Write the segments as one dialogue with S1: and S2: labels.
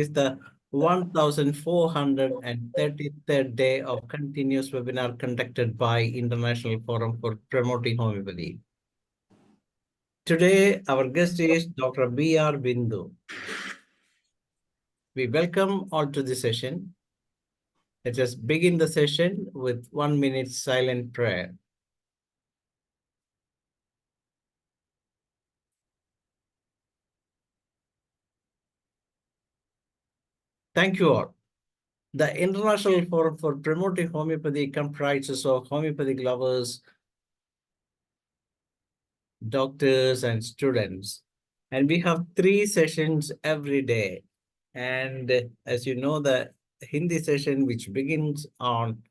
S1: is the 1433rd day of continuous webinar conducted by International Forum for Promoting Homeopathy. Today, our guest is Dr.B.R Bindu. We welcome all to the session. Let us begin the session with 1 minute silent prayer. Thank you all. The International Forum for Promoting Homeopathy comprises of homeopathic lovers, doctors, and students. And we have 3 sessions every day. And as you know, the Hindi session, which begins on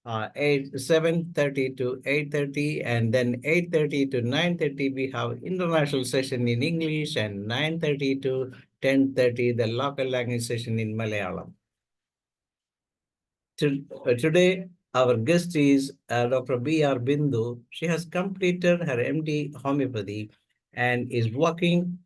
S1: 7:30 to 8:30, and then 8:30 to 9:30, we have international session in English, and 9:30 to 10:30, the local language session in Malayalam. Today, our guest is Dr.B.R Bindu. She has completed her MD Homeopathy and is working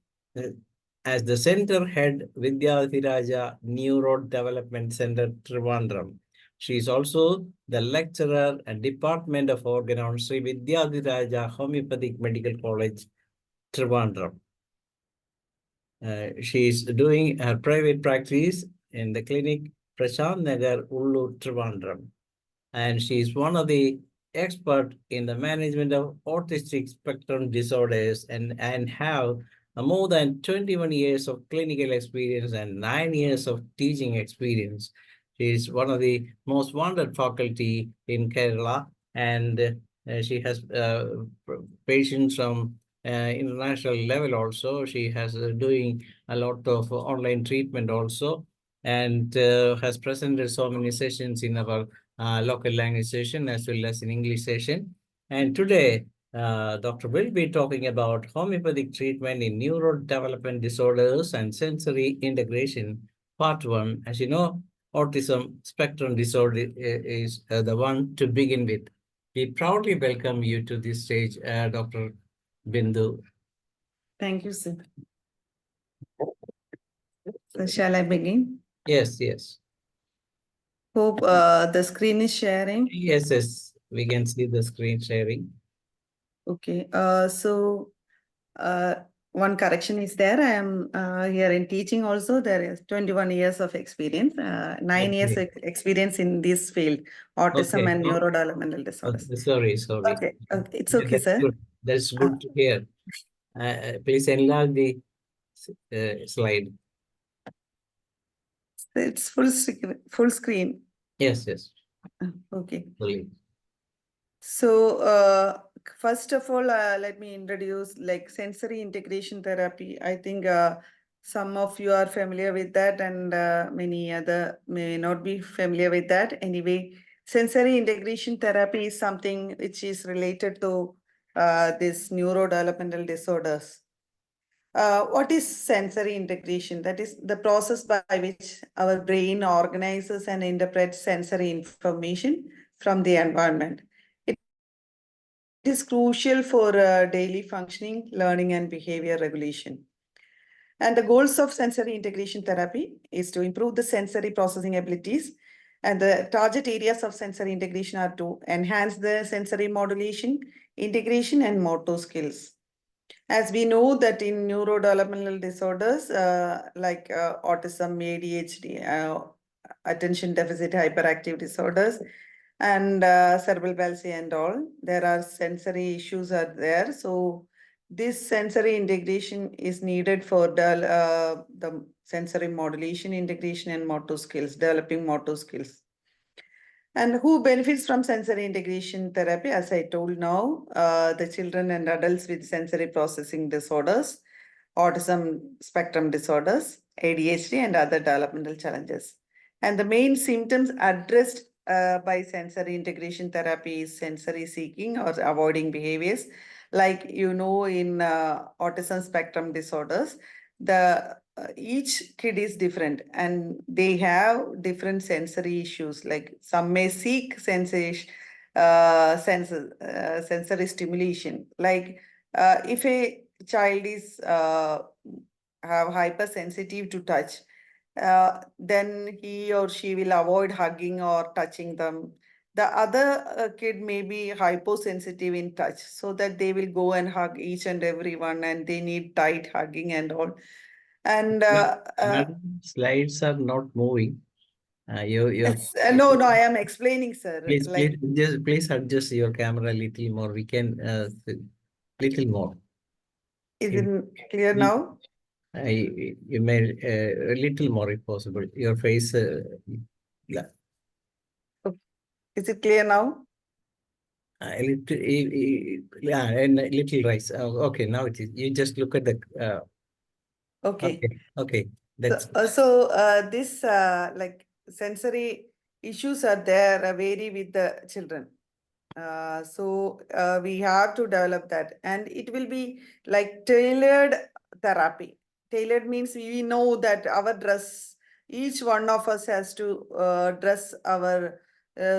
S1: as the center head Vidyadhiraja Neurodevelopment Center, Trivandrum. She is also the lecturer at Department of Organ on Sri Vidyadhiraja Homeopathic Medical College, Trivandrum. She is doing her private practice in the clinic Prashant Nagar, Ullu, Trivandrum. And she is one of the experts in the management of autistic spectrum disorders and have more than 21 years of clinical experience and 9 years of teaching experience. She is one of the most wanted faculty in Kerala, and she has patients from international level also. She has doing a lot of online treatment also, and has presented so many sessions in our local language session as well as in English session. And today, Doctor will be talking about homeopathic treatment in neurodevelopmental disorders and sensory integration, part 1. As you know, autism spectrum disorder is the one to begin with. We proudly welcome you to this stage, Dr. Bindu.
S2: Thank you, sir. So shall I begin?
S1: Yes, yes.
S2: Hope the screen is sharing.
S1: Yes, yes. We can see the screen sharing.
S2: Okay. One correction is there. I am here in teaching also. There is 21 years of experience, 9 years experience in this field, autism and neurodevelopmental disorders.
S1: Sorry.
S2: Okay, it's okay,
S1: That's
S2: sir.
S1: good. That's good to hear. Please enlarge the slide.
S2: It's full screen.
S1: Yes.
S2: Okay.
S1: Sorry.
S2: So first of all, let me introduce like sensory integration therapy. I think some of you are familiar with that, and many other may not be familiar with that. Anyway, sensory integration therapy is something which is related to this neurodevelopmental disorders. What is sensory integration? That is the process by which our brain organizes and interprets sensory information from the environment. It is crucial for daily functioning, learning, and behavior regulation. And the goals of sensory integration therapy is to improve the sensory processing abilities. And the target areas of sensory integration are to enhance the sensory modulation, integration, and motor skills. As we know that in neurodevelopmental disorders like autism, ADHD, attention deficit hyperactive disorders, and cerebral palsy and all, there are sensory issues are there. So this sensory integration is needed for the sensory modulation, integration, and motor skills, developing motor skills. And who benefits from sensory integration therapy? As I told now, the children and adults with sensory processing disorders, autism spectrum disorders, ADHD, and other developmental challenges. And the main symptoms addressed by sensory integration therapy is sensory seeking or avoiding behaviors. Like in autism spectrum disorders, each kid is different and they have different sensory issues. Like some may seek sensory stimulation. Like if a child is have hypersensitive to touch, then he or she will avoid hugging or touching them. The other kid may be hyposensitive in touch, so that they will go and hug each and everyone, and they need tight hugging and all. And
S1: Madam, slides are not moving. You're
S2: no, I am explaining, sir. Like,
S1: please adjust your camera a little more. We can little more.
S2: is
S1: You,
S2: it clear now?
S1: you may a little more if possible. Your face, yeah,
S2: Is it clear now?
S1: a little, yeah, and a little rise. Okay, now it is. You just look at the.
S2: Okay.
S1: Okay. That's
S2: This like sensory issues are there, vary with the children. We have to develop that, and it will be like tailored therapy. Tailored means we know that our dress, each one of us has to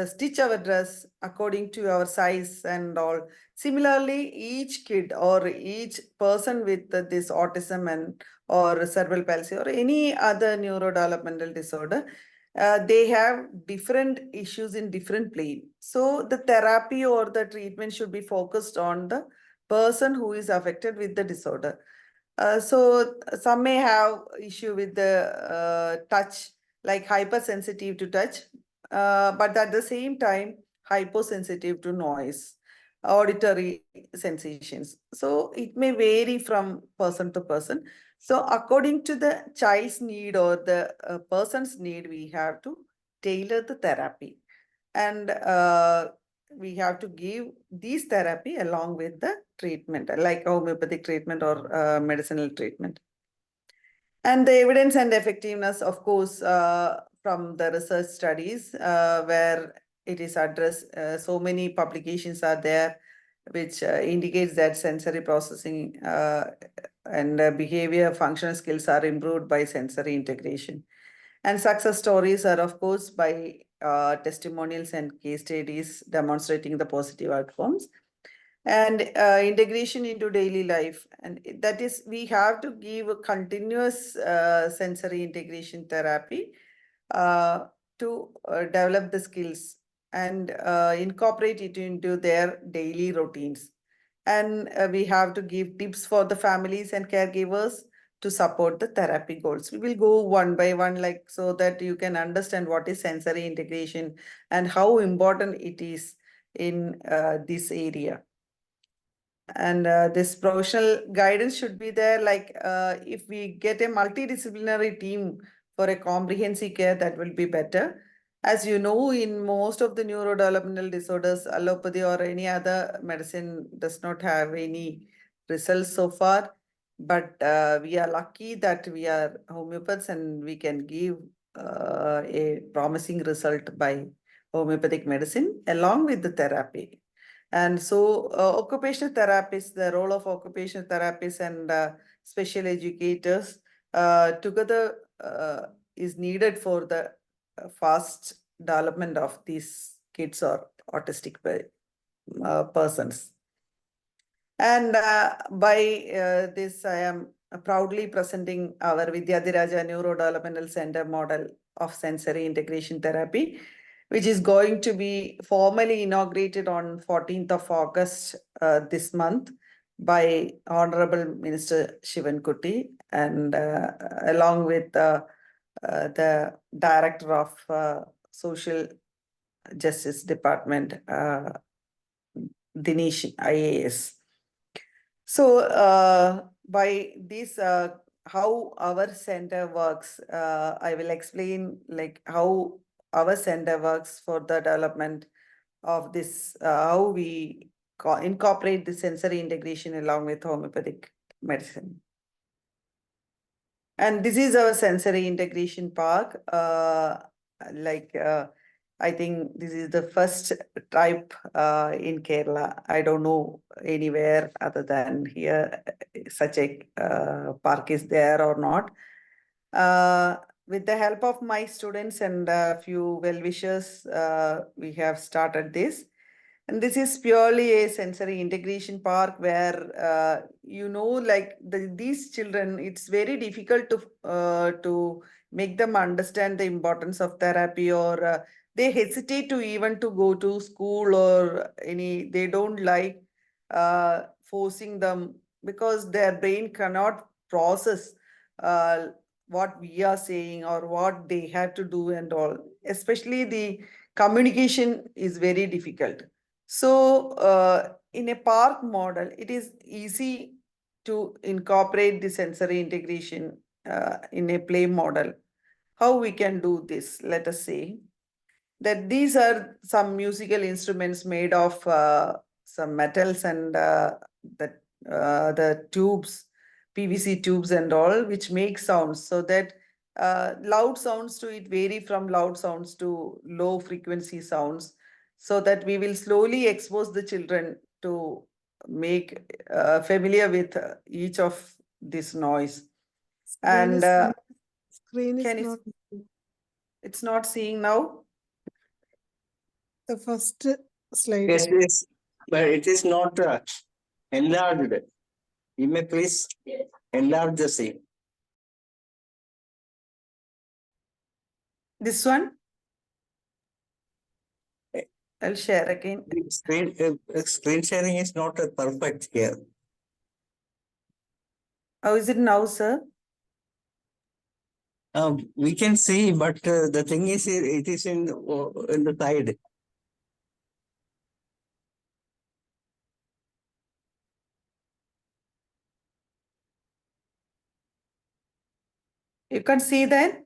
S2: stitch our dress according to our size and all. Similarly, each kid or each person with this autism and or cerebral palsy or any other neurodevelopmental disorder, they have different issues in different plane. So the therapy or the treatment should be focused on the person who is affected with the disorder. Some may have issue with the touch, like hypersensitive to touch, but at the same time, hyposensitive to noise, auditory sensations. So it may vary from person to person. So according to the child's need or the person's need, we have to tailor the therapy. And we have to give these therapy along with the treatment, like homeopathic treatment or medicinal treatment. And the evidence and effectiveness, of course, from the research studies where it is addressed, so many publications are there which indicates that sensory processing and behavior functional skills are improved by sensory integration. And success stories are, of course, by testimonials and case studies demonstrating the positive outcomes. And integration into daily life. And that is, we have to give a continuous sensory integration therapy to develop the skills and incorporate it into their daily routines. And we have to give tips for the families and caregivers to support the therapy goals. We will go one by one, like, so that you can understand what is sensory integration and how important it is in this area. And this professional guidance should be there, like if we get a multidisciplinary team for a comprehensive care, that will be better. As you know, in most of the neurodevelopmental disorders, allopathy or any other medicine does not have any results so far. But we are lucky that we are homeopaths and we can give a promising result by homeopathic medicine along with the therapy. And so occupational therapists, the role of occupational therapists and special educators together is needed for the fast development of these kids or autistic persons. And by this, I am proudly presenting our Vidyadhiraja Neurodevelopmental Center model of sensory integration therapy, which is going to be formally inaugurated on 14th of August this month by Honorable Minister Shivan Kutty, and along with the Director of Social Justice Department, Dinesh IAS. So by this, how our center works, I will explain like how our center works for the development of this, how we incorporate the sensory integration along with homeopathic medicine. And this is our sensory integration park. I think this is the first type in Kerala. I don't know anywhere other than here such a park is there or not. With the help of my students and a few well-wishers, we have started this. And this is purely a sensory integration park where, like these children, it's very difficult to make them understand the importance of therapy, or they hesitate to even to go to school or any, they don't like forcing them because their brain cannot process uh, what we are saying or what they have to do and all. Especially the communication is very difficult. So in a park model, it is easy to incorporate the sensory integration in a play model. How we can do this? Let us say that these are some musical instruments made of some metals and the tubes, PVC tubes and all, which make sounds, so that loud sounds to it vary from loud sounds to low frequency sounds, so that we will slowly expose the children to make familiar with each of this noise.
S3: Screen
S2: And
S3: is screen is
S2: can it,
S3: not
S2: it's not seeing now?
S3: the first slide.
S1: Yes, yes, but it is not enlarged. You may please enlarge the same.
S2: This one? I'll share again.
S1: Screen sharing is not perfect here.
S2: How is it now, sir?
S1: We can see, but the thing is, it is in the side.
S2: You can see that?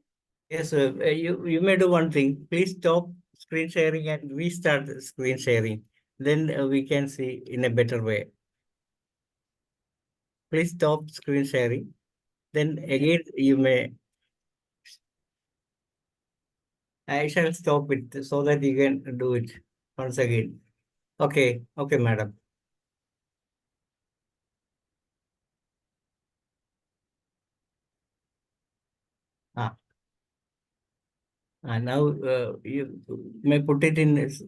S1: Yes, you may do one thing. Please stop screen sharing and restart the screen sharing. Then we can see in a better way. Please stop screen sharing. Then again, you may. I shall stop it so that you can do it once again. Okay, okay, madam. Now you may put it in this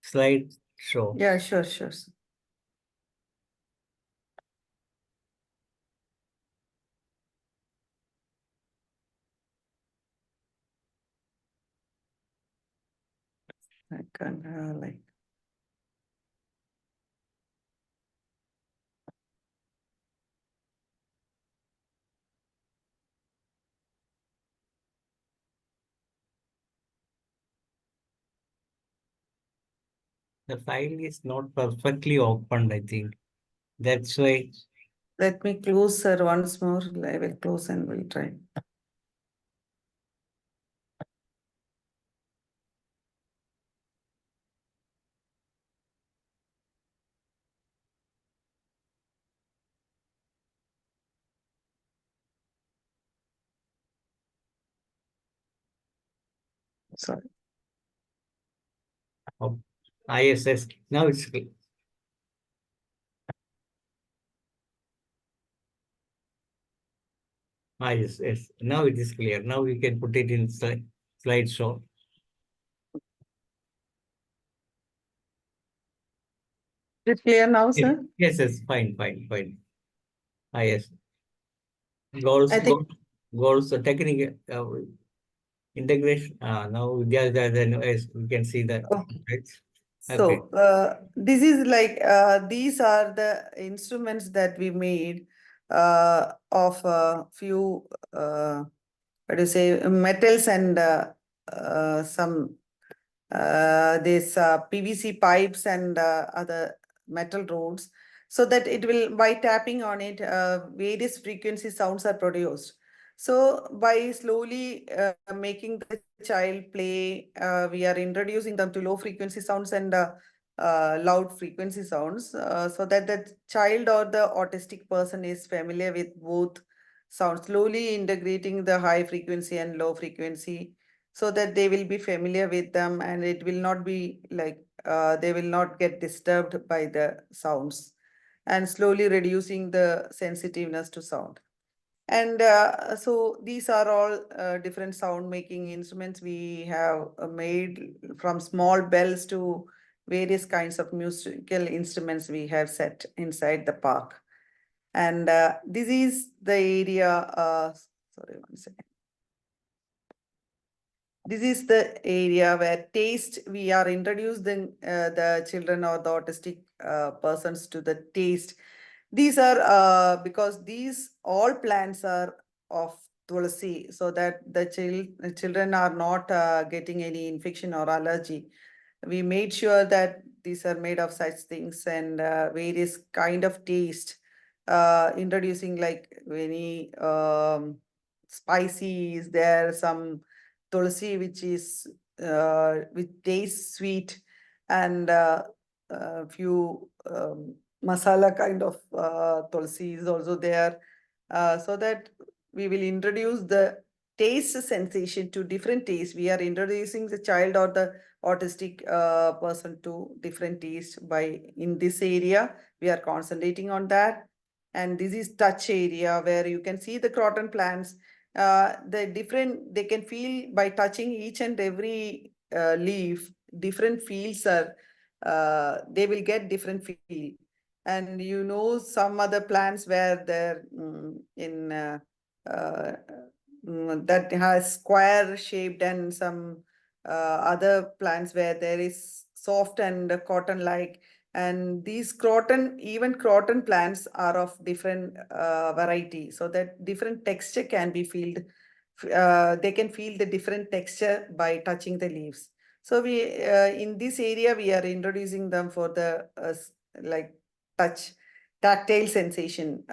S1: slide show.
S2: Yeah, sure, sure. I can like.
S1: The file is not perfectly opened, I think. That's why.
S2: Let me close, sir, once more. I will close and we'll try. Sorry.
S1: Oh, ISS. Now it's clear. Yes. Now it is clear. Now we can put it in slide show.
S2: Is it clear now, sir?
S1: Yes, fine. Yes. Goals,
S2: I think
S1: technical integration. Now yes, we can see that.
S2: oh.
S1: Right?
S2: So this is like these are the instruments that we made of a few what do you say, metals and some these PVC pipes and other metal rods, so that it will, by tapping on it, various frequency sounds are produced. So by slowly making the child play, we are introducing them to low frequency sounds and loud frequency sounds, so that the child or the autistic person is familiar with both sounds, slowly integrating the high frequency and low frequency, so that they will be familiar with them and it will not be like they will not get disturbed by the sounds, and slowly reducing the sensitiveness to sound. And so these are all different sound making instruments we have made, from small bells to various kinds of musical instruments we have set inside the park. And this is the area, sorry, one second. This is the area where taste, we are introducing the children or the autistic persons to the taste. These are because these all plants are of tulsi, so that the children are not getting any infection or allergy. We made sure that these are made of such things, and various kind of taste, introducing like any spicy is there, some tulsi which is which tastes sweet, and few masala kind of tulsi is also there, so that we will introduce the taste sensation to different tastes. We are introducing the child or the autistic person to different taste. By in this area we are concentrating on that. And this is touch area where you can see the croton plants. They can feel by touching each and every leaf, different feels are, they will get different feel. And some other plants where they're in uh, that has square shaped, and some other plants where there is soft and cotton like. And these even croton plants are of different variety, so that different texture can be felt. They can feel the different texture by touching the leaves. So we in this area we are introducing them for the like touch, tactile sensation,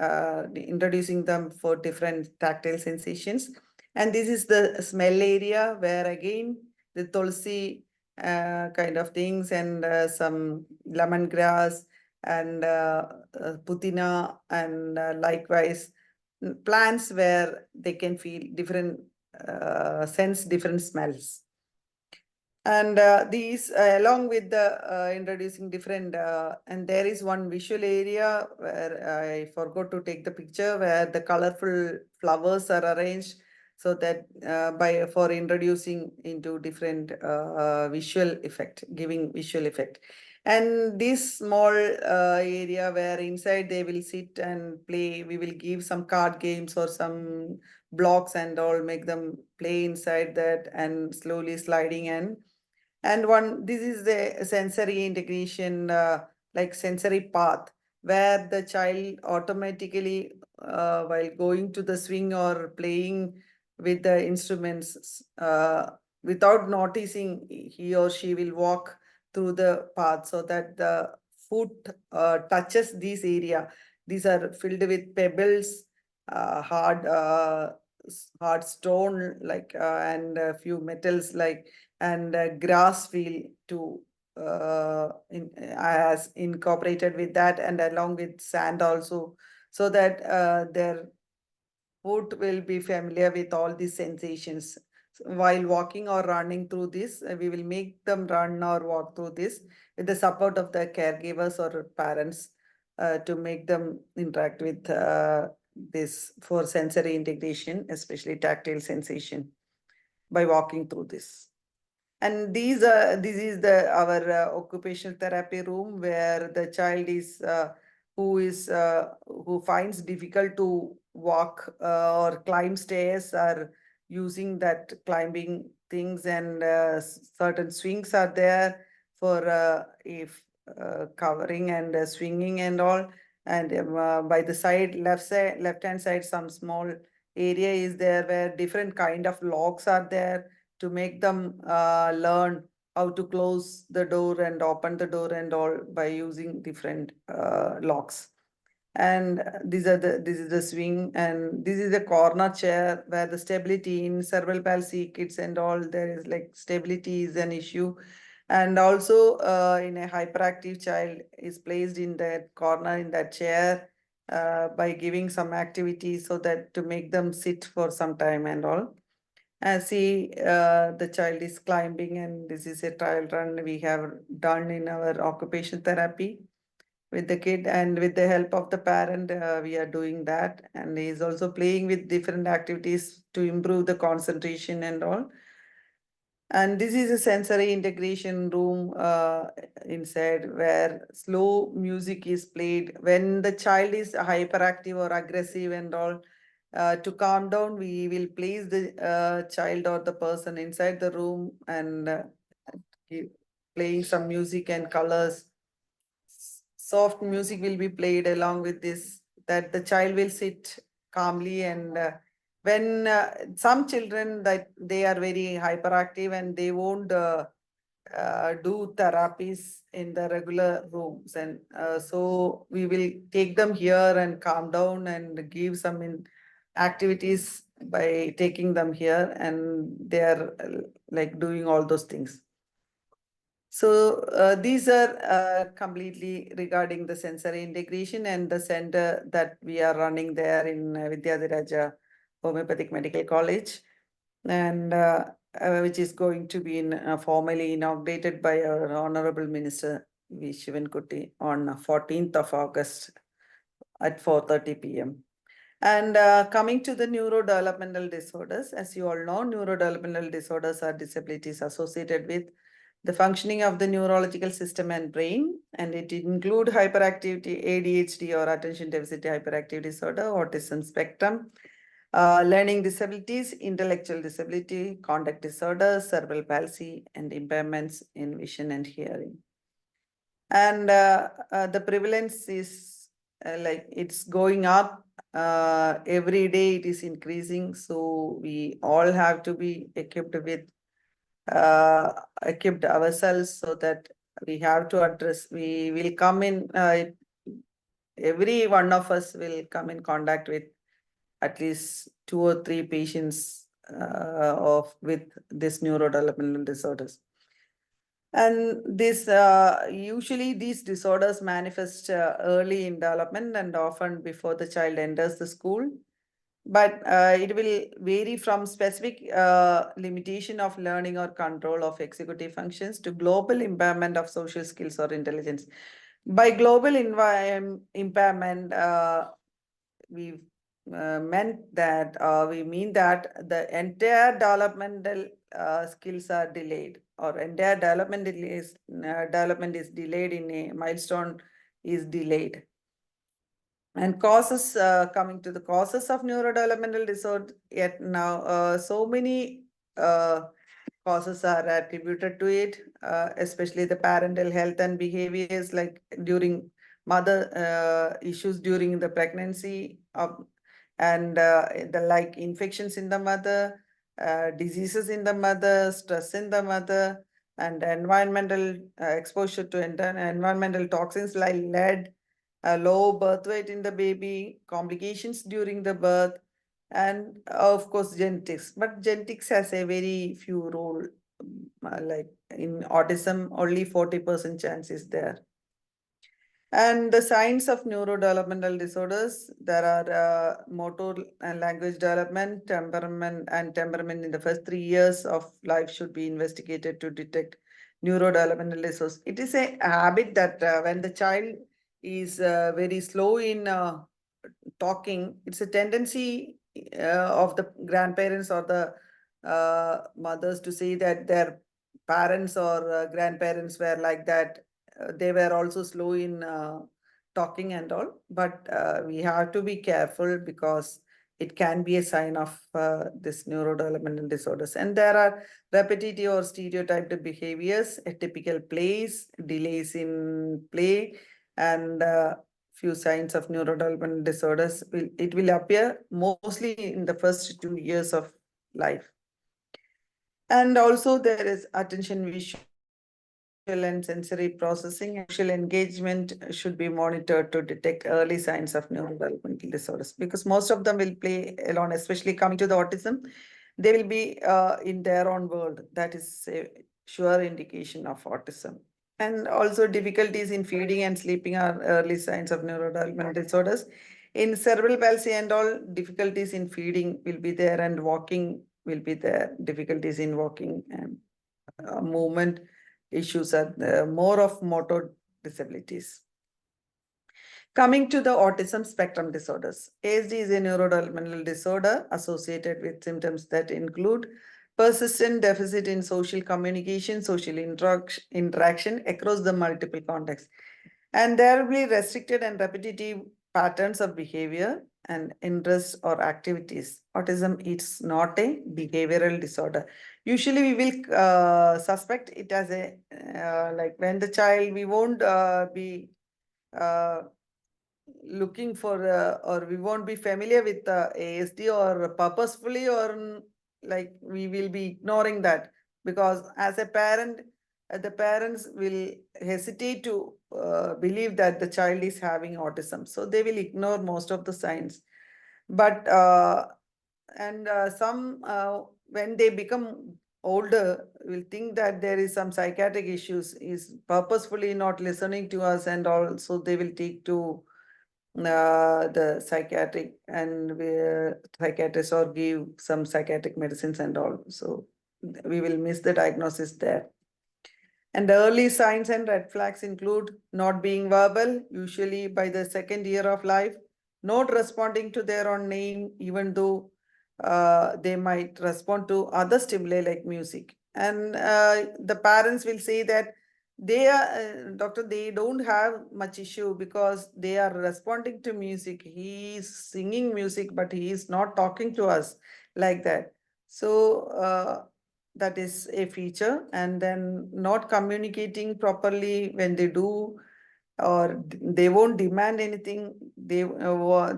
S2: introducing them for different tactile sensations. And this is the smell area where again the tulsi kind of things, and some lemongrass, and putina, and likewise plants where they can feel different, sense different smells. And these along with the introducing different and there is one visual area where I forgot to take the picture, where the colorful flowers are arranged, so that for introducing into different visual effect, giving visual effect. And this small area where inside they will sit and play, we will give some card games or some blocks and all, make them play inside that and slowly sliding. And this is the sensory integration, like sensory path, where the child automatically, while going to the swing or playing with the instruments, without noticing, he or she will walk through the path, so that the foot touches this area. These are filled with pebbles, hard stone, like and a few metals, like, and grass feel to as incorporated with that, and along with sand also, so that their foot will be familiar with all these sensations. While walking or running through this, we will make them run or walk through this with the support of the caregivers or parents, to make them interact with this for sensory integration, especially tactile sensation, by walking through this. And this is our occupational therapy room, where the child is who finds difficult to walk or climb stairs, are using that climbing things, and certain swings are there for if covering and swinging and all. And by the left hand side, some small area is there where different kind of locks are there, to make them learn how to close the door and open the door and all by using different locks. And this is the swing, and this is the corner chair, where the stability in cerebral palsy kids and all, there is like stability is an issue. And also in a hyperactive child is placed in that corner in that chair, by giving some activity, so that to make them sit for some time and all. See, the child is climbing, and this is a trial run we have done in our occupation therapy with the kid, and with the help of the parent, we are doing that. And he is also playing with different activities to improve the concentration and all. And this is a sensory integration room inside, where slow music is played when the child is hyperactive or aggressive and all. To calm down, we will place the child or the person inside the room and playing some music and colors. Soft music will be played along with this, that the child will sit calmly. And when some children that they are very hyperactive and they won't do therapies in the regular rooms, and so we will take them here and calm down and give some activities by taking them here, and they are like doing all those things. So these are completely regarding the sensory integration and the center that we are running there in Vidyadhiraja Homoeopathic Medical College, and which is going to be formally inaugurated by our Honorable Minister V. Shivankutti on 14th of August at 4:30 p.m. And coming to the neurodevelopmental disorders, as you all know, neurodevelopmental disorders are disabilities associated with the functioning of the neurological system and brain, and it include hyperactivity, ADHD or attention deficit hyperactivity disorder, autism spectrum, learning disabilities, intellectual disability, conduct disorders, cerebral palsy, and impairments in vision and hearing. And the prevalence is like it's going up. Every day it is increasing. So we all have to be equipped with equipped ourselves so that we have to address, we will come in, every one of us will come in contact with at least 2 or 3 patients with this neurodevelopmental disorders. And this usually these disorders manifest early in development and often before the child enters the school. But it will vary from specific limitation of learning or control of executive functions to global impairment of social skills or intelligence. By global impairment, we meant that we mean that the entire developmental skills are delayed, or entire development is delayed in a milestone is delayed. And causes, coming to the causes of neurodevelopmental disorder, yet now so many causes are attributed to it, especially the parental health and behaviors, like during mother issues during the pregnancy, and the like infections in the mother, diseases in the mother, stress in the mother, and environmental exposure to environmental toxins like lead, low birth weight in the baby, complications during the birth, and of course genetics. But genetics has a very few role, like in autism only 40% chance is there. And the signs of neurodevelopmental disorders, there are motor and language development, temperament in the first 3 years of life should be investigated to detect neurodevelopmental disorders. It is a habit that when the child is very slow in talking, it's a tendency of the grandparents or the mothers to say that their parents or grandparents were like that. They were also slow in talking and all, but we have to be careful because it can be a sign of this neurodevelopmental disorders. And there are repetitive or stereotyped behaviors, atypical plays, delays in play, and few signs of neurodevelopmental disorders. It will appear mostly in the first 2 years of life. And also there is attention, visual and sensory processing. Social engagement should be monitored to detect early signs of neurodevelopmental disorders, because most of them will play alone, especially coming to the autism. They will be in their own world. That is a sure indication of autism. And also difficulties in feeding and sleeping are early signs of neurodevelopmental disorders. In cerebral palsy and all, difficulties in feeding will be there, and walking will be there. Difficulties in walking and movement issues are more of motor disabilities. Coming to the autism spectrum disorders, ASD is a neurodevelopmental disorder associated with symptoms that include persistent deficit in social communication, social interaction across the multiple contexts. And there will be restricted and repetitive patterns of behavior and interests or activities. Autism is not a behavioral disorder. Usually we will suspect it as a, like when the child, we won't be looking for or we won't be familiar with ASD or purposefully or like we will be ignoring that, because as a parent, the parents will hesitate to believe that the child is having autism, so they will ignore most of the signs. But some when they become older will think that there is some psychiatric issues, is purposefully not listening to us, and also they will take to the psychiatric and psychiatrist or give some psychiatric medicines and all. So we will miss the diagnosis there. And the early signs and red flags include not being verbal, usually by the second year of life, not responding to their own name, even though they might respond to other stimuli like music. And the parents will say that they are, doctor, they don't have much issue because they are responding to music. He is singing music, but he is not talking to us like that. So that is a feature. And then not communicating properly when they do, or they won't demand anything. They will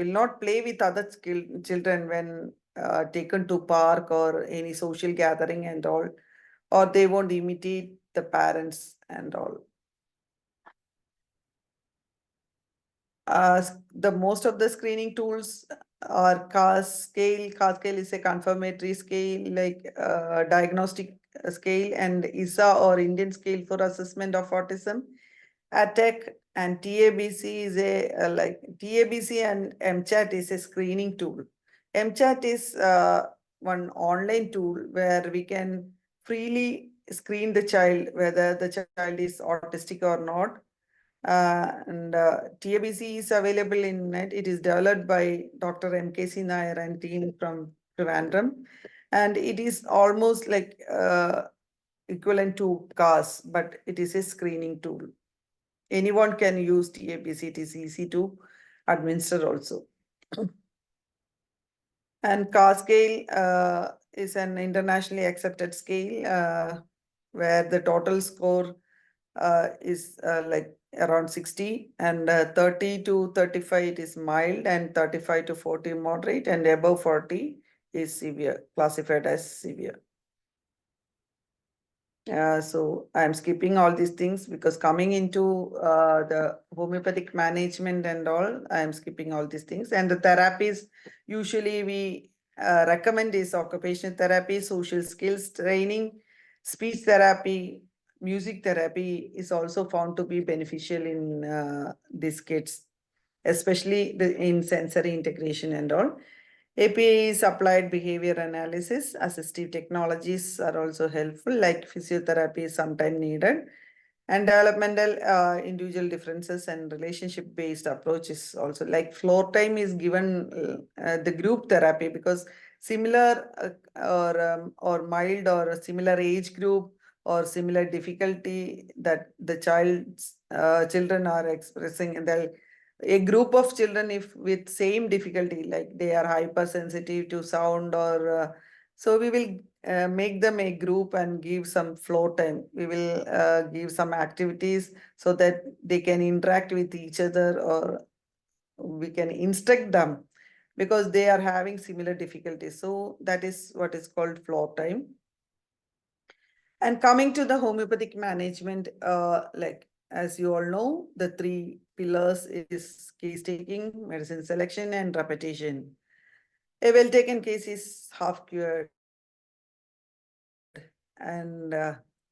S2: not play with other children when taken to park or any social gathering and all, or they won't imitate the parents and all. The most of the screening tools are CAS scale. CAS scale is a confirmatory scale, like diagnostic scale, and ISA or Indian scale for assessment of autism. ATEC and TABC is a like TABC and MCHAT is a screening tool. MCHAT is one online tool where we can freely screen the child whether the child is autistic or not. And TABC is available in net. It is developed by Dr. MKC Nair and team from Trivandrum. And it is almost like equivalent to CAS, but it is a screening tool. Anyone can use TABC. It is easy to administer also. And CAS scale is an internationally accepted scale where the total score is like around 60, and 30 to 35 it is mild, and 35 to 40 moderate, and above 40 is severe, classified as severe. So I'm skipping all these things because coming into the homeopathic management and all, I'm skipping all these things. And the therapies usually we recommend is occupational therapy, social skills training, speech therapy, music therapy is also found to be beneficial in these kids, especially in sensory integration and all. APA is applied behavior analysis. Assistive technologies are also helpful, like physiotherapy is sometimes needed. And developmental individual differences and relationship-based approaches also, like floor time is given the group therapy, because similar or mild or a similar age group or similar difficulty that the children are expressing, and a group of children if with same difficulty, like they are hypersensitive to sound or so we will make them a group and give some floor time. We will give some activities so that they can interact with each other, or we can instruct them because they are having similar difficulties. So that is what is called floor time. And coming to the homeopathic management, like as you all know, the three pillars is case taking, medicine selection, and repetition. A well-taken case is half cured. And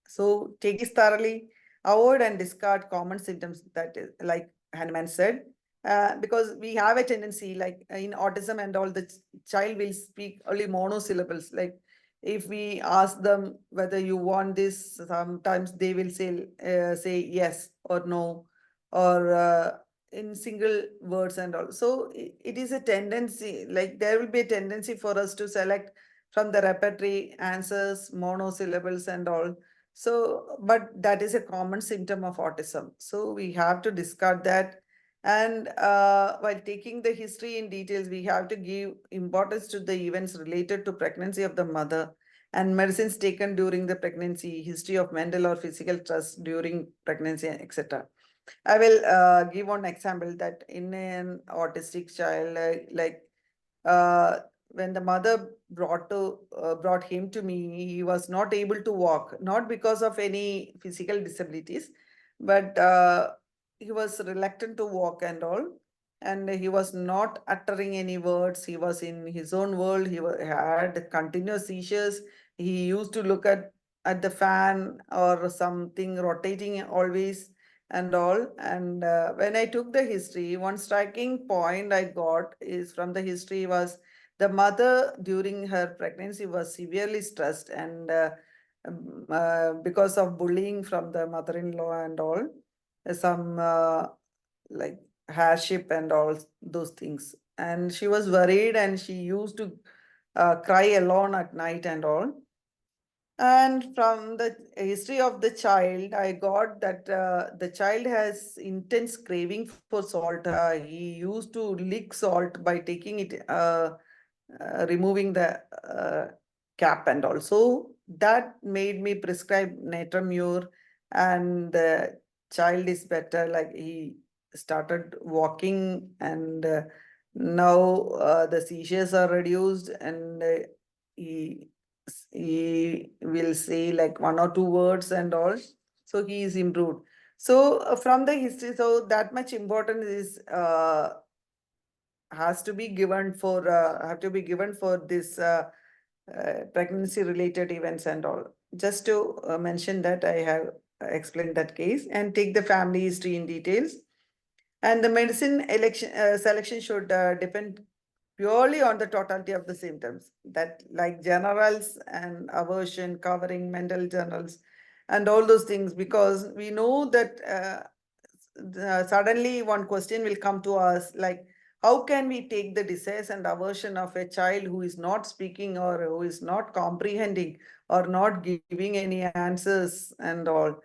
S2: so take this thoroughly, avoid and discard common symptoms, that is like Hahnemann said, because we have a tendency, like in autism and all, the child will speak only monosyllables. Like if we ask them whether you want this, sometimes they will say yes or no, or in single words and all. So it is a tendency, like there will be a tendency for us to select from the repertory answers, monosyllables and all. So, but that is a common symptom of autism. So we have to discard that And while taking the history in details, we have to give importance to the events related to pregnancy of the mother and medicines taken during the pregnancy, history of mental or physical stress during pregnancy, etc. I will give one example that in an autistic child, uh, when the mother brought him to me, he was not able to walk, not because of any physical disabilities, but he was reluctant to walk and all, and he was not uttering any words. He was in his own world. Had continuous seizures. He used to look at the fan or something rotating always and all. And when I took the history, one striking point I got is from the history was the mother during her pregnancy was severely stressed, and because of bullying from the mother-in-law and all, some like hardship and all those things. And she was worried, and she used to cry alone at night and all. And from the history of the child, I got that the child has intense craving for salt. He used to lick salt by taking it, removing the cap, and also that made me prescribe Natramure, and the child is better. Like he started walking, and now the seizures are reduced, and he he will say like one or two words and all, so he is improved. So from the history, so that much importance is has to be given for this pregnancy related events and all. Just to mention that I have explained that case, and take the family history in details. And the medicine selection should depend purely on the totality of the symptoms, that like generals and aversion covering mental journals and all those things, because we know that suddenly one question will come to us like, how can we take the desires and aversion of a child who is not speaking or who is not comprehending or not giving any answers and all,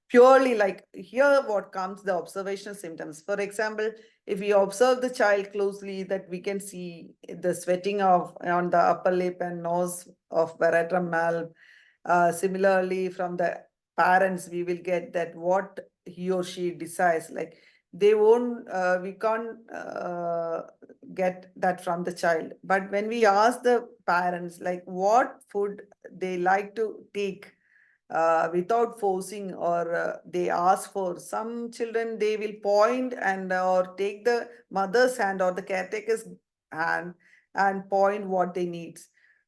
S2: purely like here what comes the observational symptoms. For example, if we observe the child closely, that we can see the sweating of on the upper lip and nose of barotraum mal. Similarly, from the parents, we will get that what he or she desires. Like they won't, we can't get that from the child. But when we ask the parents, like what food they like to take, without forcing, or they ask for, some children they will point and or take the mother's hand or the caretaker's hand and point what they need.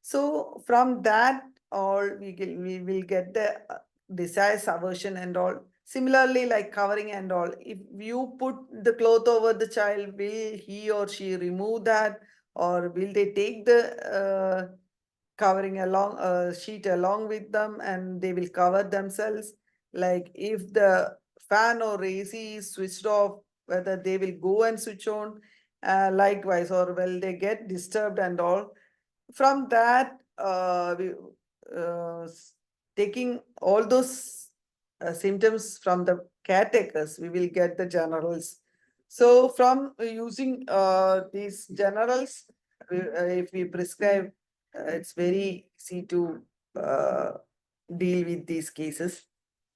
S2: So from that all we will get the desires, aversion and all. Similarly, like covering and all, if you put the cloth over the child, will he or she remove that, or will they take the covering along sheet along with them, and they will cover themselves? Like if the fan or AC is switched off, whether they will go and switch on, likewise, or will they get disturbed and all. From that taking all those symptoms from the caretakers, we will get the generals. So from using these generals, if we prescribe, it's very easy to uh, deal with these cases.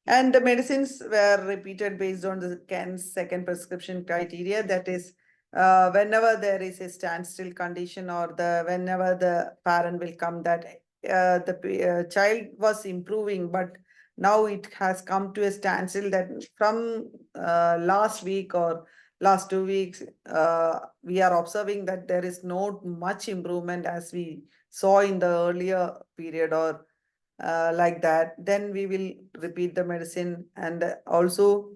S2: And the medicines were repeated based on the second prescription criteria. That is, whenever there is a standstill condition, or whenever the parent will come that the child was improving, but now it has come to a standstill, that from last week or last 2 weeks, we are observing that there is not much improvement as we saw in the earlier period, or like that, then we will repeat the medicine. And also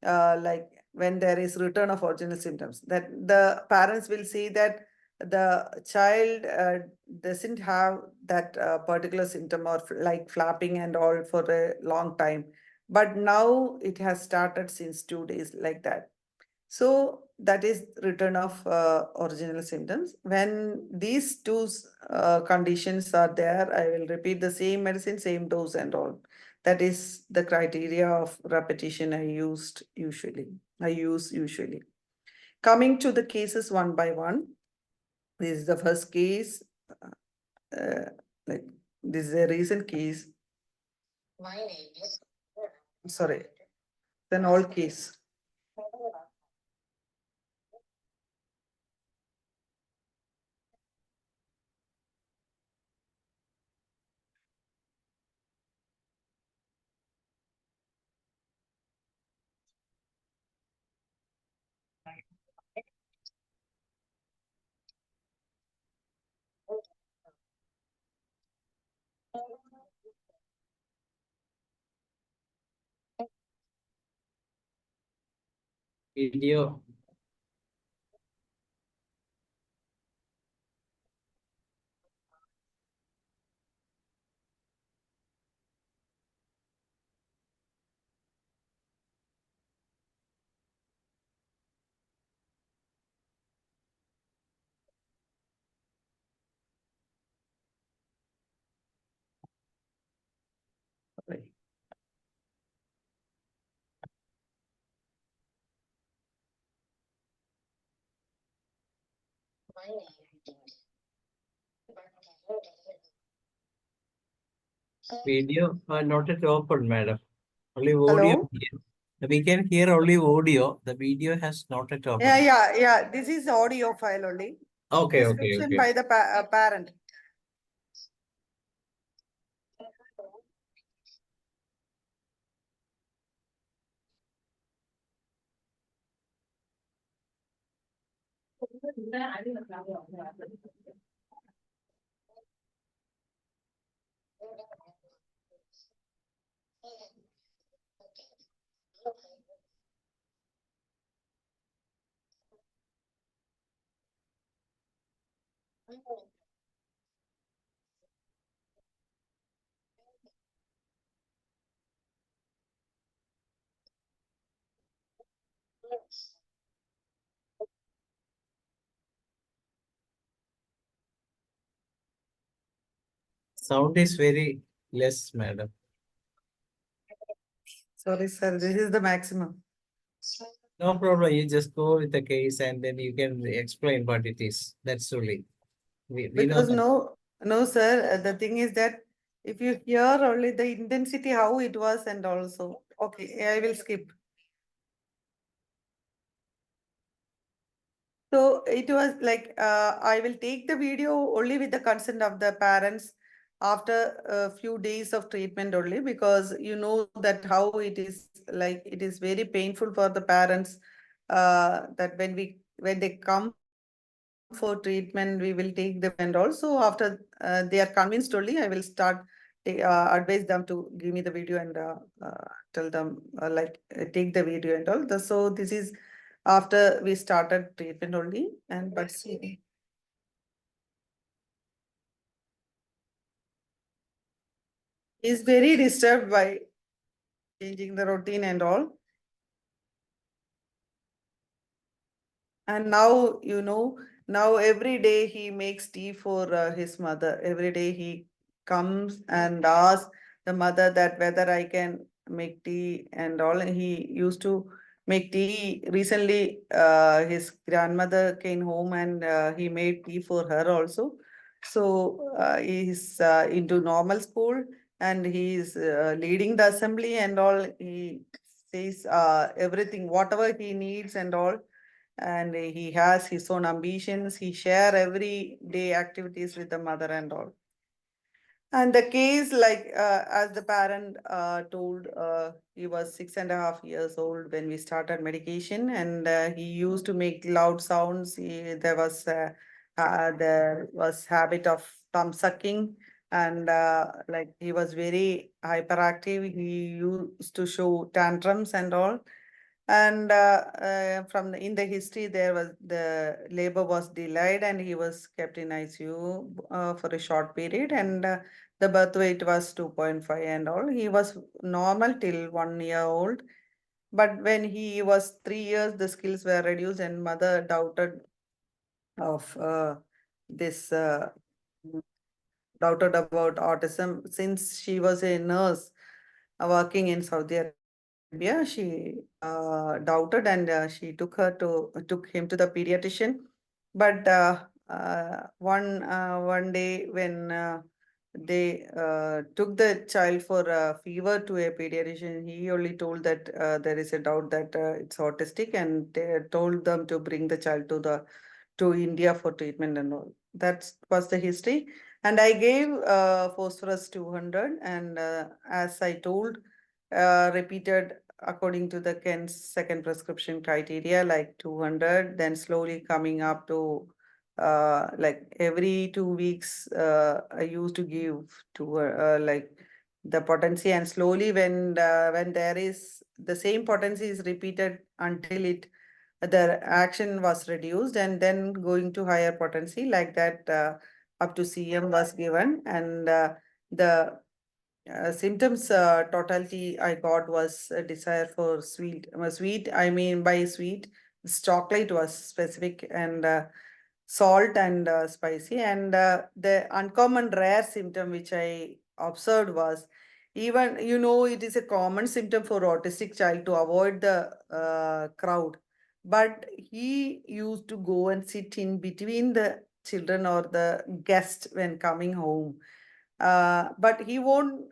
S2: like when there is return of original symptoms, that the parents will see that the child doesn't have that particular symptom, or like flapping and all for a long time, but now it has started since 2 days, like that. So that is return of original symptoms. When these two conditions are there, I will repeat the same medicine, same dose and all. That is the criteria of repetition I use usually. coming to the cases one by one. This is the first case. Like this is a recent case. Sorry, an old case.
S1: Video.
S2: Right.
S1: Video not at open, madam. Only audio.
S2: Hello?
S1: Here. We can hear only audio. The video has not at open.
S2: Yeah. This is audio file only.
S1: Okay,
S2: Description by the parent.
S1: Sound is very less, madam.
S2: Sorry, sir. This is the maximum.
S1: No problem. You just go with the case and then you can explain what it is. That's only. We know
S2: Because
S1: that.
S2: no, sir. The thing is that if you hear only the intensity, how it was, and also, okay, I will skip. So it was like, I will take the video only with the consent of the parents after a few days of treatment only, because you know that how it is, like it is very painful for the parents, that when they come for treatment, we will take them, and also after they are convinced only, I will start advise them to give me the video and tell them take the video and all. So this is after we started treatment only, and but see, is very disturbed by changing the routine and all. And now, now every day he makes tea for his mother. Every day he comes and asks the mother that whether I can make tea and all. And he used to make tea. Recently, his grandmother came home and he made tea for her also. So he's into normal school and he's leading the assembly and all. He says everything, whatever he needs and all, and he has his own ambitions. He share every day activities with the mother and all. And the case, like as the parent told, he was 6.5 years old when we started medication, and he used to make loud sounds. There was habit of thumb sucking, and like he was very hyperactive. He used to show tantrums and all. And in the history, there was the labor was delayed and he was kept in ICU for a short period, and the birth weight was 2.5 and all. He was normal till 1 year old, but when he was 3 years, the skills were reduced, and mother doubted of this doubted about autism, since she was a nurse working in Saudi Arabia. She doubted, and she took him to the pediatrician. But one day when they took the child for a fever to a pediatrician, he only told that there is a doubt that it's autistic, and they told them to bring the child to India for treatment and all. That was the history. And I gave phosphorus 200, and as I told, repeated according to the Ken's second prescription criteria, like 200, then slowly coming up to like every 2 weeks, I used to give to like the potency, and slowly when there is the same potency is repeated until the action was reduced, and then going to higher potency like that, up to CM was given, and the symptoms totality I got was a desire for sweet. Sweet, I mean by sweet, chocolate was specific, and salt and spicy. And the uncommon rare symptom which I observed was, even it is a common symptom for autistic child to avoid the crowd, but he used to go and sit in between the children or the guest when coming home. But he won't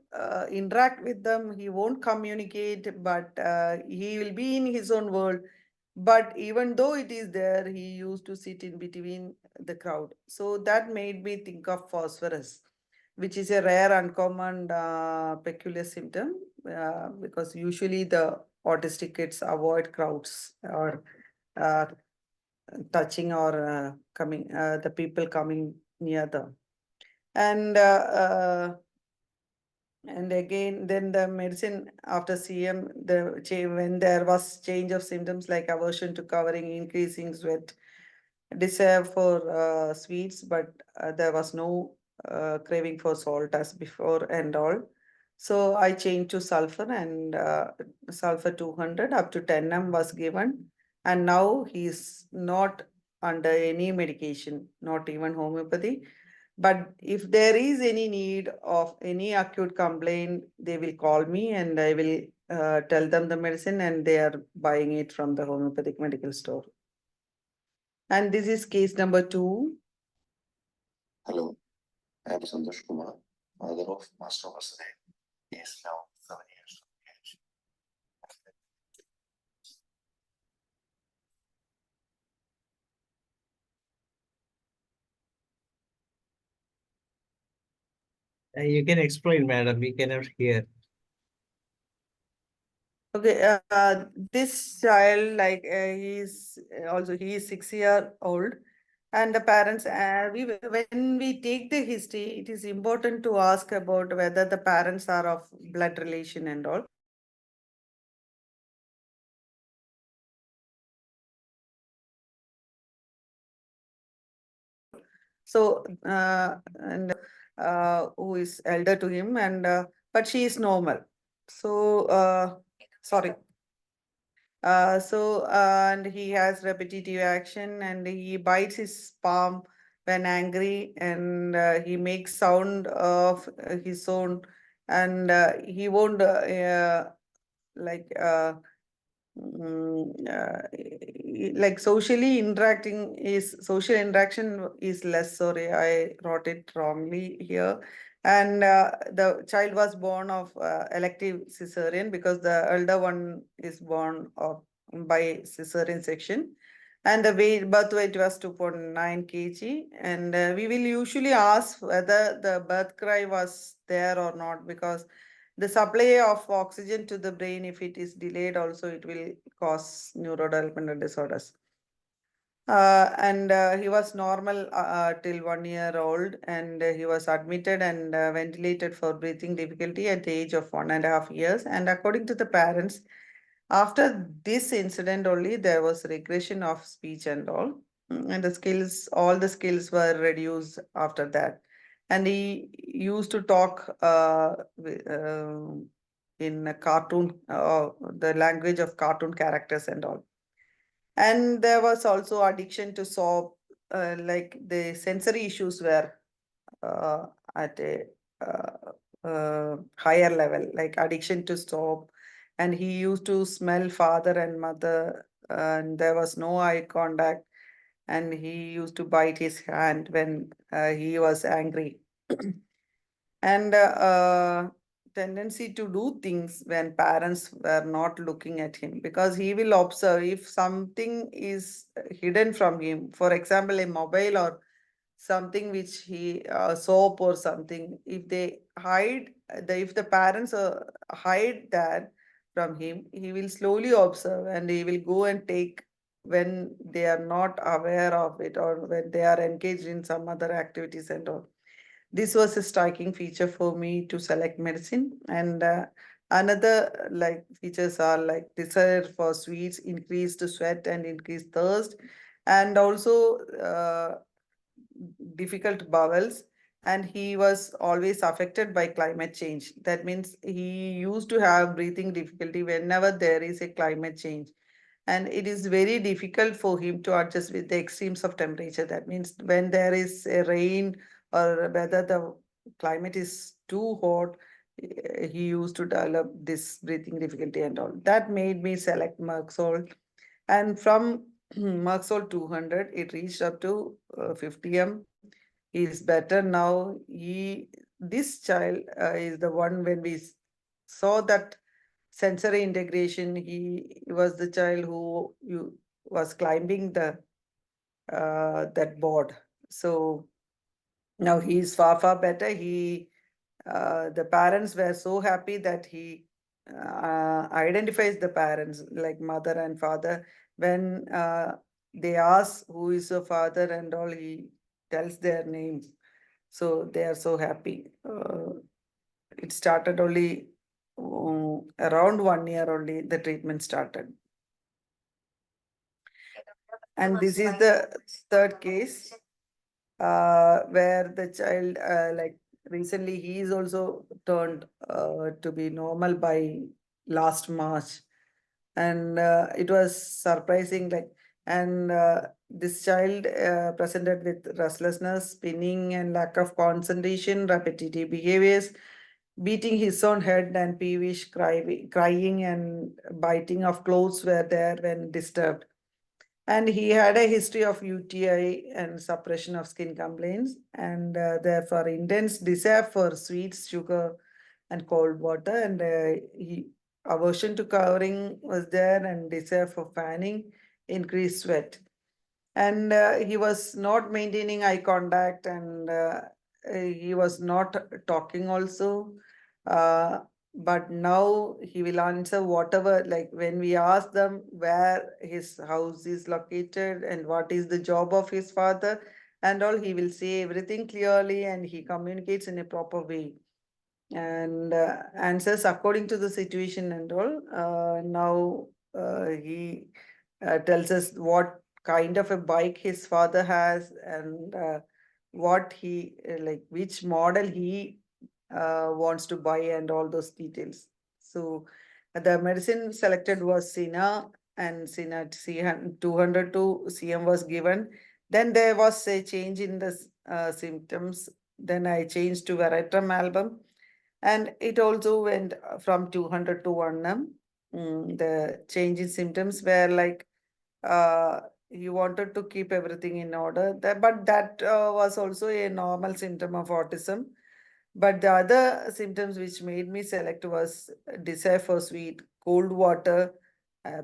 S2: interact with them, he won't communicate, but he will be in his own world. But even though it is there, he used to sit in between the crowd. So that made me think of phosphorus, which is a rare, uncommon, peculiar symptom, because usually the autistic kids avoid crowds or uh, touching or coming, the people coming near them. And again, then the medicine after CM, when there was change of symptoms like aversion to covering, increasing sweat, desire for sweets, but there was no craving for salt as before and all. So I changed to sulfur, and sulfur 200 up to 10 was given. And now he's not under any medication, not even homeopathy. But if there is any need of any acute complaint, they will call me, and I will tell them the medicine, and they are buying it from the homeopathic medical store. And this is case number 2.
S4: Hello, I am Santosh Kumar, father of Master Vasudeva. He is now 7 years of age.
S1: You can explain, madam. We cannot hear.
S2: Okay, this child, like he is 6 year old, and the parents, when we take the history, it is important to ask about whether the parents are of blood relation and all. So, and who is elder to him, and but she is normal. So, sorry. And he has repetitive action, and he bites his palm when angry, and he makes sound of his own, and he won't like like social interaction is less. Sorry, I wrote it wrongly here. And the child was born of elective cesarean, because the elder one is born by cesarean section, and the birth weight was 2.9 kg. And we will usually ask whether the birth cry was there or not, because the supply of oxygen to the brain, if it is delayed, also it will cause neurodevelopmental disorders. And he was normal till 1 year old, and he was admitted and ventilated for breathing difficulty at the age of 1.5 years. And according to the parents, after this incident only, there was regression of speech and all. And all the skills were reduced after that. And he used to talk in a cartoon, the language of cartoon characters and all. And there was also addiction to soap, like the sensory issues were at a higher level, like addiction to soap, and he used to smell father and mother, and there was no eye contact, and he used to bite his hand when he was angry. And tendency to do things when parents were not looking at him, because he will observe if something is hidden from him, for example a mobile or something which he soap or something, if they hide if the parents hide that from him, he will slowly observe and he will go and take when they are not aware of it or when they are engaged in some other activities and all. This was a striking feature for me to select medicine. And another like features are like desire for sweets, increased sweat and increased thirst, and also difficult bowels. And he was always affected by climate change. That means he used to have breathing difficulty whenever there is a climate change, and it is very difficult for him to adjust with the extremes of temperature. That means when there is a rain or whether the climate is too hot, he used to develop this breathing difficulty and all. That made me select Merxol. And from Merxol 200, it reached up to 50 m. He is better now. This child is the one when we saw that sensory integration. He was the child who was climbing the that board. So now he is far better. The parents were so happy that he identifies the parents like mother and father. When they ask who is your father and all, he tells their names. So they are so happy. It started only around 1 year only the treatment started. And this is the third case where the child like recently he is also turned to be normal by last March. And it was surprising, like, and this child presented with restlessness, spinning and lack of concentration, repetitive behaviors, beating his own head and peevish crying and biting of clothes were there when disturbed. And he had a history of UTI and suppression of skin complaints, and therefore intense desire for sweets, sugar, and cold water. And aversion to covering was there, and desire for fanning, increased sweat. And he was not maintaining eye contact, and he was not talking also. Uh, but now he will answer whatever, like when we ask them where his house is located and what is the job of his father and all, he will say everything clearly and he communicates in a proper way and answers according to the situation and all. Now he tells us what kind of a bike his father has and what he like which model he wants to buy and all those details. So the medicine selected was Sina, and Sina 202 cm was given. Then there was a change in the symptoms. Then I changed to Veratrum album, and it also went from 200 to 1 m. The change in symptoms were like he wanted to keep everything in order. But that was also a normal symptom of autism. But the other symptoms which made me select was desire for sweet, cold water,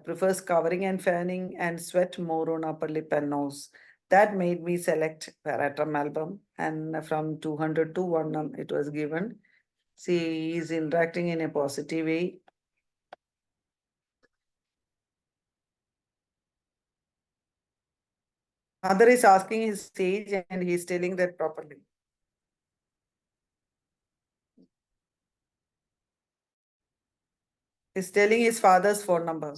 S2: prefers covering and fanning, and sweat more on upper lip and nose. That made me select Veratrum album, and from 200 to 1 m it was given. See, he is interacting in a positive way. Mother is asking his age and he is telling that properly. He's telling his father's phone number.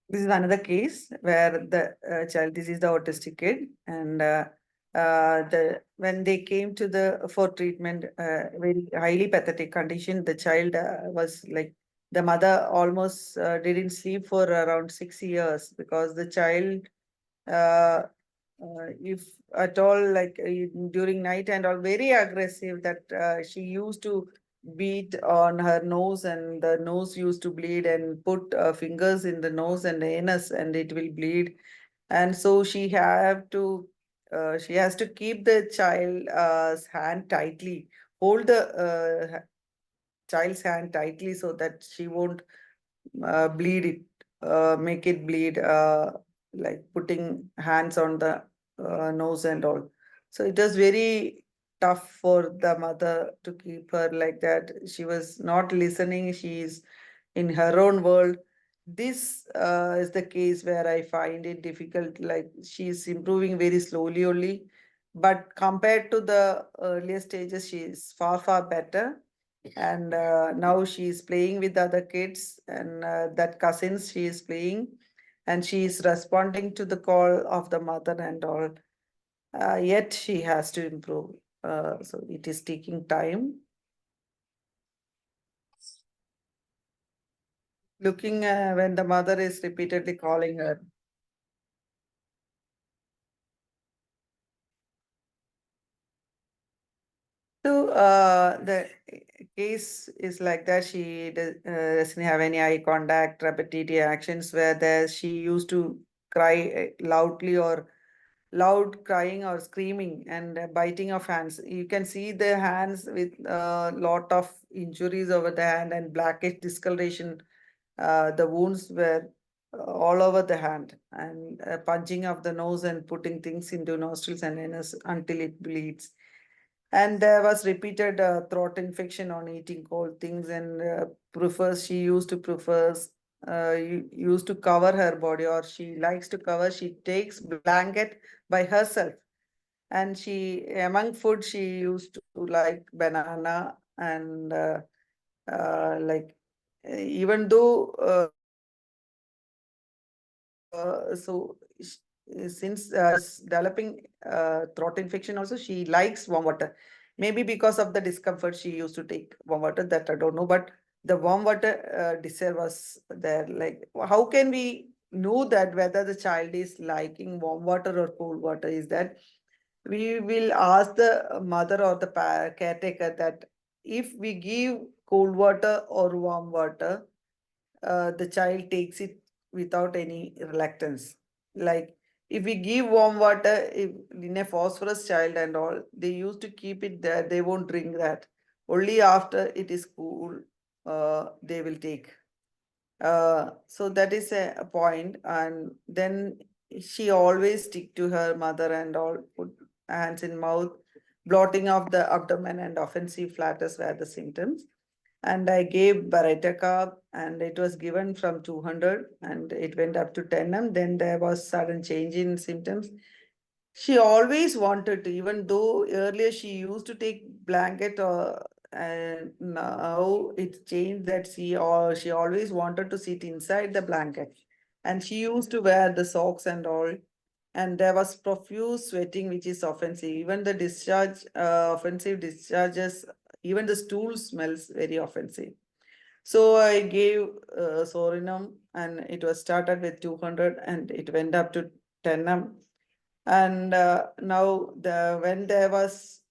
S2: This is another case where the child, this is the autistic kid, and when they came to for treatment, very highly pathetic condition, the child was like the mother almost didn't sleep for around 6 years because the child, if at all, like during night and all, very aggressive, that she used to beat on her nose and the nose used to bleed, and put fingers in the nose and the anus and it will bleed. And so she has to keep the child's hand tightly, hold the child's hand tightly so that she won't bleed it, make it bleed, like putting hands on the nose and all. So it was very tough for the mother to keep her like that. She was not listening. She is in her own world. This is the case where I find it difficult. Like, she is improving very slowly only, but compared to the earlier stages, she is far, far better. And now she is playing with other kids, and that cousins she is playing, and she is responding to the call of the mother and all. Yet she has to improve. So it is taking time. Looking when the mother is repeatedly calling her. So the case is like that. She doesn't have any eye contact, repetitive actions where she used to cry loudly, or loud crying or screaming, and biting of hands. You can see the hands with a lot of injuries over the hand and blackish discoloration. The wounds were all over the hand, and punching of the nose and putting things into nostrils and anus until it bleeds. And there was repeated throat infection on eating cold things, and she used to used to cover her body, or she likes to cover. She takes blanket by herself, and she, among food, she used to like banana, and like, even though since developing throat infection also, she likes warm water. Maybe because of the discomfort, she used to take warm water, that I don't know. But the warm water desire was there. Like, how can we know that whether the child is liking warm water or cold water? Is that we will ask the mother or the caretaker that if we give cold water or warm water, the child takes it without any reluctance. Like, if we give warm water, if in a phosphorus child and all, they used to keep it there. They won't drink that. Only after it is cool, they will take. So that is a point. And then she always stick to her mother and all, put hands in mouth, blotting of the abdomen and offensive flatus were the symptoms. And I gave Baraitacab, and it was given from 200 and it went up to 10 Then there was sudden change in symptoms. She always wanted to, even though earlier she used to take blanket, and now it's changed that she always wanted to sit inside the blanket, and she used to wear the socks and all. And there was profuse sweating, which is offensive. Even the offensive discharges, even the stool smells very offensive. So I gave Sorinum, and it was started with 200 and it went up to 10 And now when there was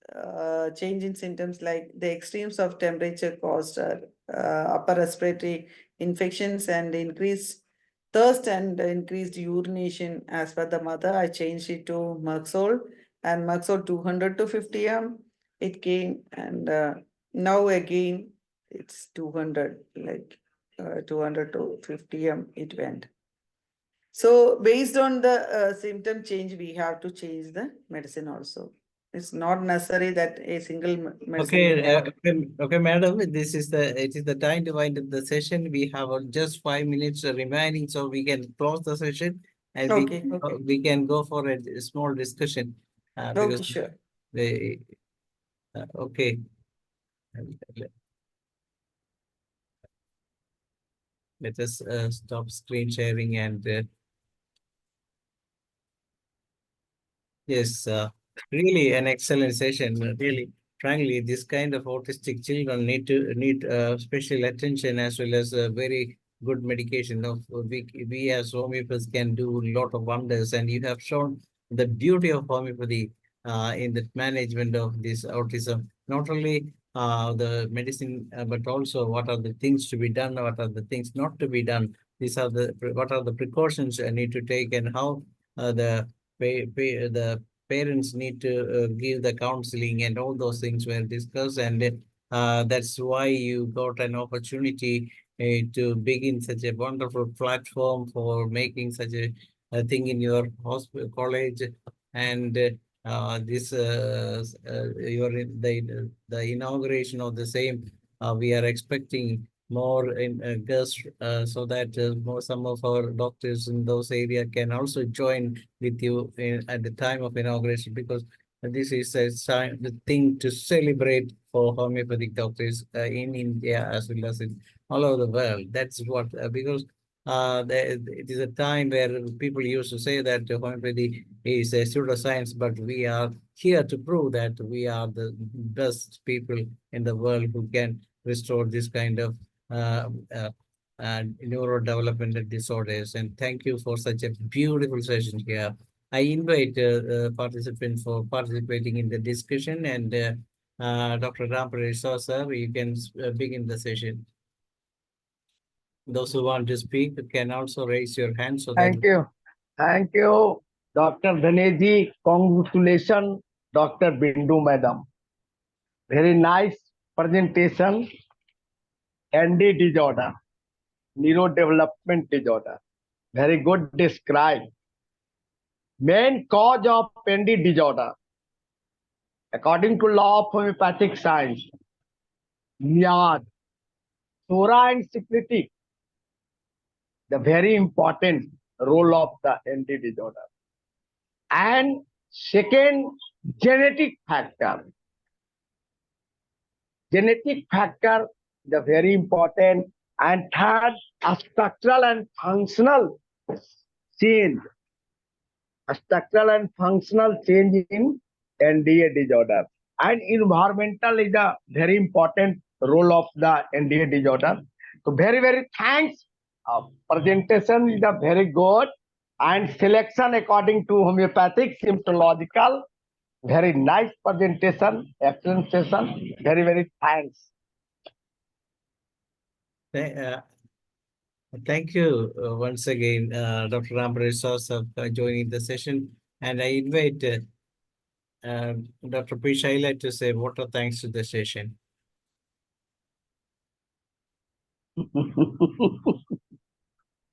S2: change in symptoms, like the extremes of temperature caused upper respiratory infections and increased thirst and increased urination. As per the mother, I changed it to Merxol, and Merxol 200 to 50 it came. And now again it's 200, like 200 to 50 it went. So based on the symptom change, we have to change the medicine also. It's not necessary that a single medicine.
S1: Okay, madam. It is the time to wind up the session. We have just 5 minutes remaining, so we can close the session, and
S2: Okay,
S1: we can go for a small discussion.
S2: Okay, sure.
S1: Okay. Let us stop screen sharing and yes, really an excellent session. Really, frankly, this kind of autistic children need special attention as well as very good medication. Of we as homeopaths can do a lot of wonders, and you have shown the beauty of homeopathy in the management of this autism. Not only the medicine, but also what are the things to be done, what are the things not to be done. These are what are the precautions I need to take, and how the parents need to give the counseling, and all those things were discussed. And that's why you got an opportunity to begin such a wonderful platform for making such a thing in your hospital college. And this your the inauguration of the same, we are expecting more in guests, so that some of our doctors in those areas can also join with you at the time of inauguration, because this is a the thing to celebrate for homeopathic doctors in India as well as in all over the world. That's what because it is a time where people used to say that homeopathy is a pseudoscience, but we are here to prove that we are the best people in the world who can restore this kind of neurodevelopmental disorders. And thank you for such a beautiful session here. I invite participants for participating in the discussion, and Dr. Ramprasad, sir, you can begin the session. Those who want to speak can also raise your hand. So
S5: Thank you. Thank you, Dr. Dhaneji. Congratulations, Dr. Bindu Madam. Very nice presentation. ND disorder, neurodevelopment disorder. Very good describe. Main cause of ND disorder, according to law of homeopathic science, Nyad, Sora and secretive, the very important role of the ND disorder. And second, genetic factor. Genetic factor, the very important. And third, a structural and functional change. A structural and functional change in NDA disorder. And environmental is a very important role of the NDA disorder. So very, very thanks. Presentation is a very good, and selection according to homeopathic symptomological. Very nice presentation, excellent session. Very, very thanks.
S1: Thank you once again, Dr. Ramprasad, for joining the session. And I invite Dr. P. Shaila to say vote of thanks to the session.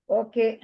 S6: Okay.